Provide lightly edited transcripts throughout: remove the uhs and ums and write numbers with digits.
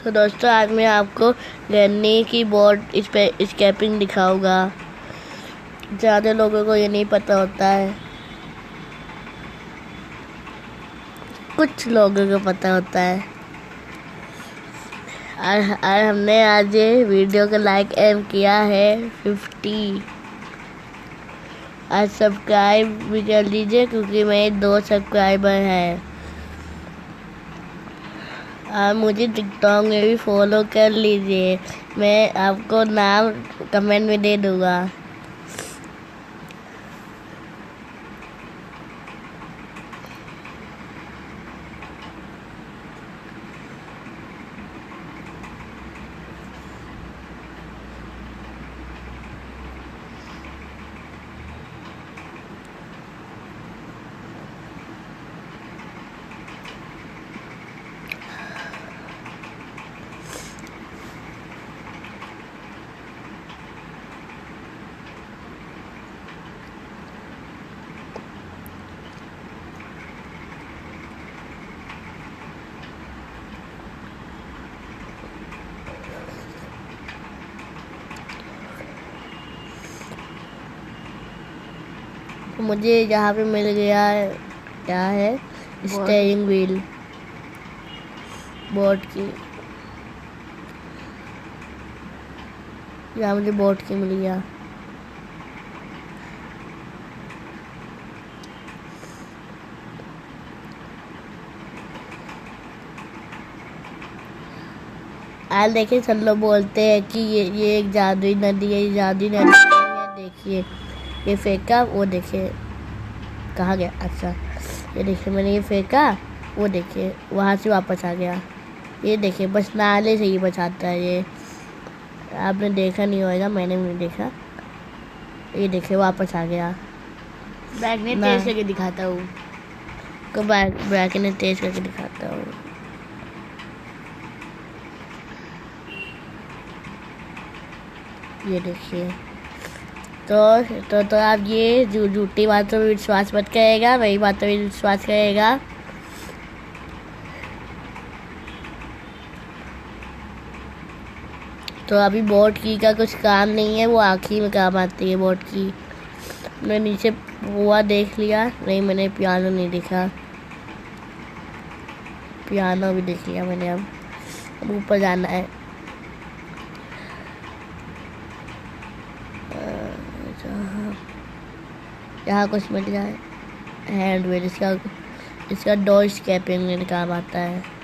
तो दोस्तों आज मैं आपको गन्ने की बोर्ड इस पे स्केपिंग दिखाऊंगा। ज़्यादा लोगों को ये नहीं पता होता है, कुछ लोगों को पता होता है। और हमने आज ये वीडियो को लाइक एम किया है 50। आज सब्सक्राइब भी कर लीजिए क्योंकि मेरे 2 सब्सक्राइबर हैं। आप मुझे टिकटॉक में भी फॉलो कर लीजिए, मैं आपको नाम कमेंट में दे दूँगा। मुझे यहाँ पे मिल गया है, क्या है, स्टीयरिंग व्हील बोट की। यहाँ मुझे बोट की मिल गया। आज देखिए सब लोग बोलते हैं कि ये एक जादुई नदी है, ये जादुई नदी है। देखिए ये फेंका, वो देखिए कहाँ गया। अच्छा ये देखिए मैंने ये फेंका, वो देखिए वहाँ से वापस आ गया। ये देखिए बस नाले से ही बचाता है ये। आपने देखा नहीं होगा, मैंने भी नहीं देखा। ये देखिए वापस आ गया। बैग ने तेज करके दिखाता हूँ, को बैग ने तेज करके दिखाता हूँ। ये देखिए तो आप ये झूठी बातों में विश्वास मत करेगा, वही बातों में विश्वास करेगा। तो अभी बोट की का कुछ काम नहीं है, वो आखिरी में काम आती है बोट की। मैं नीचे हुआ देख लिया, नहीं मैंने पियानो नहीं देखा, पियानो भी देख लिया मैंने। अब ऊपर जाना है। यहाँ कुछ मिल जाए, हैंडवेल, इसका डोर स्केपिंग में काम आता है।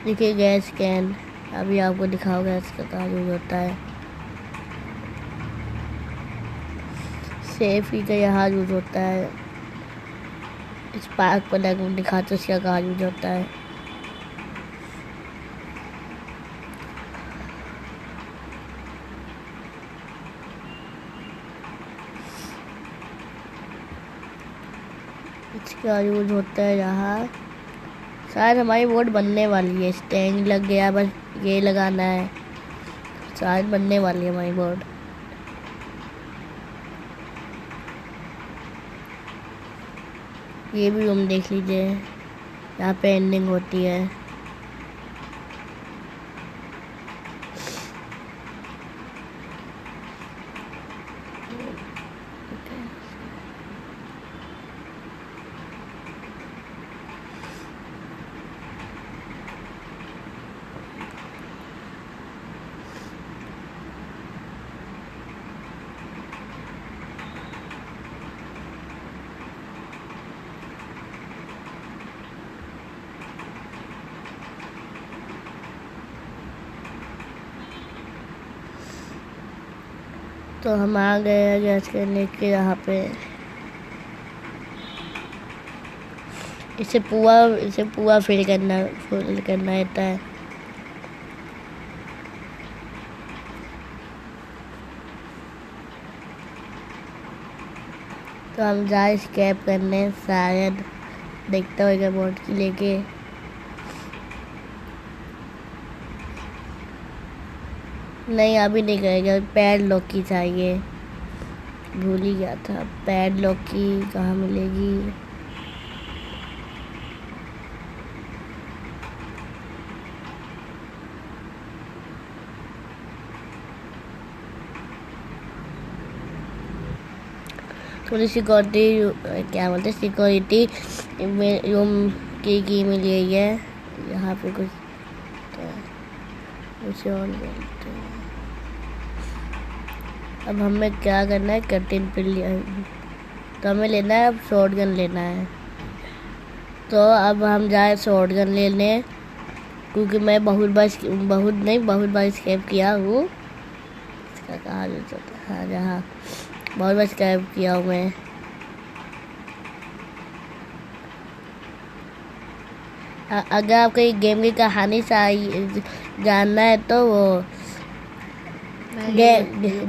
देखिए गैस कैन, अभी आपको दिखाओगे इसका क्या यूज होता है। सेफ्टी का यहाँ यूज होता है। इस पार्क पर लगभग दिखाते इसका क्या यूज होता है। इसका यूज होता है यहाँ। शायद हमारी बोट बनने वाली है, स्टैंड लग गया, बस ये लगाना है। शायद बनने वाली है हमारी बोट। ये भी रूम देख लीजिए, यहाँ पे एंडिंग होती है। तो हम आ गए हैं गैस करने के यहाँ पे। इसे पूरा फिल करना रहता है। तो हम जाए स्कैप करने, शायद देखता होगा बोर्ड की लेके। नहीं अभी नहीं करेगा, पैड लॉक की चाहिए, भूल ही गया था। पैड लॉक की कहाँ मिलेगी? थोड़ी सिक्योरिटी, क्या बोलते, सिक्योरिटी रूम की मिल गई है। यहाँ पे कुछ और बोलते हैं। अब हमें क्या करना है, कर्टेन पे लिया, तो हमें लेना है, अब शॉटगन लेना है। तो अब हम जाए शॉटगन लेने, क्योंकि मैं बहुत बार स्कैप किया हूँ। इसका कहा जाता है, हाँ जहाँ बहुत बार स्कैप किया हूँ मैं। अगर आपको ये गेम की कहानी जानना है तो वो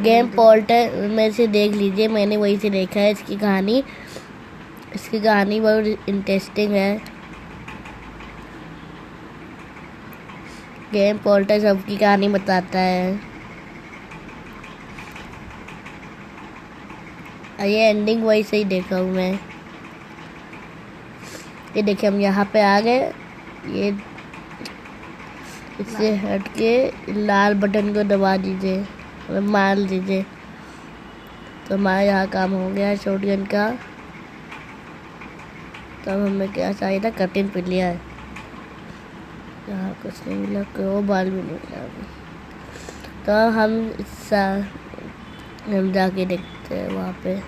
गेम पोर्टल में से देख लीजिए, मैंने वही से देखा है इसकी कहानी। इसकी कहानी बहुत इंटरेस्टिंग है। गेम पोर्टल सबकी कहानी बताता है। ये एंडिंग वही से ही देखा हूँ मैं। ये देखिए हम यहाँ पे आ गए। ये इससे हट के लाल बटन को दबा दीजिए और मार दीजिए, तो हमारा यहाँ काम हो गया शॉटगन का। तब हमें क्या चाहिए था, कटिंग पे लिया है। यहाँ कुछ नहीं मिला, वो बाल भी नहीं मिला अभी। तो हम जाके देखते हैं वहाँ पे।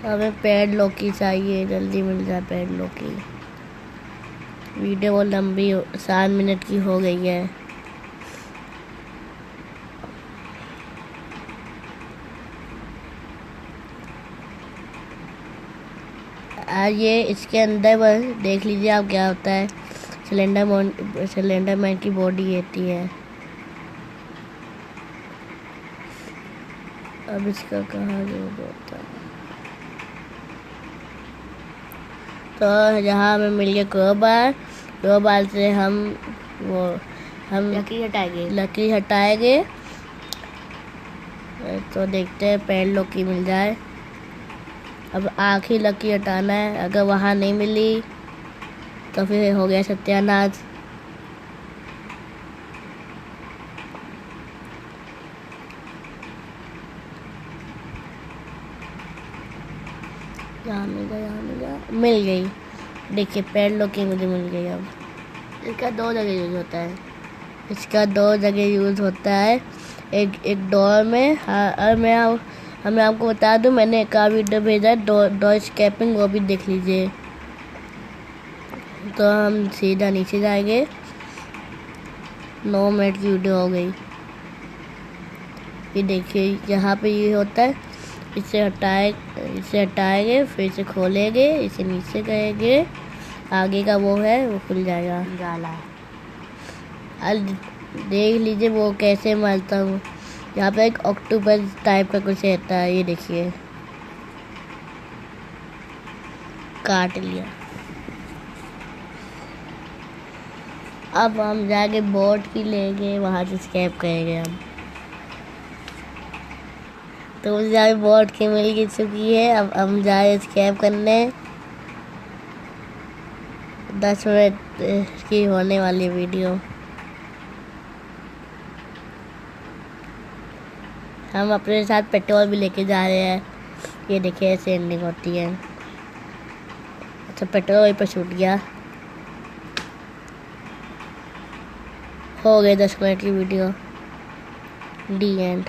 हमें पैड लॉक की चाहिए, जल्दी मिल जाए पैड लॉक की। वीडियो बहुत लंबी 7 मिनट की हो गई है। ये इसके अंदर देख लीजिए आप क्या होता है। सिलेंडर मैन की बॉडी रहती है। अब इसका कहाँ यूज होता है? तो यहाँ हमें मिल गया क्रोबार से हम लकड़ी हटाएंगे। तो देखते हैं पैड लॉक की मिल जाए। अब आखिरी लकड़ी हटाना है, अगर वहाँ नहीं मिली तो फिर हो गया सत्यानाश। यहाँ मिल गई। देखिए पैड लॉक की मुझे मिल गई। अब इसका 2 जगह यूज़ होता है। एक डोर में। हाँ, और मैं आपको बता दूं, मैंने एक वीडियो भेजा है डोर स्कैपिंग, वो भी देख लीजिए। तो हम सीधा नीचे जाएंगे। 9 मिनट की वीडियो हो गई। ये देखिए यहाँ पे ये होता है, इसे हटाएंगे, फिर इसे खोलेंगे, इसे नीचे करेंगे, आगे का वो है वो खुल जाएगा। निकाला है। अब देख लीजिए वो कैसे मारता हूँ। यहाँ पे एक ऑक्टोपस टाइप का कुछ रहता है, ये देखिए काट लिया। अब हम जाके बोट की लेंगे, वहाँ से स्कैप करेंगे हम। तो मुझे जाके बोट की मिल चुकी है। अब हम जाए स्कैप करने। 10 मिनट की होने वाली वीडियो। हम अपने साथ पेट्रोल भी लेके जा रहे हैं। ये देखिए ऐसे एंडिंग होती है। अच्छा पेट्रोल वहीं पर छूट गया। हो गए 10 मिनट की वीडियो। D and.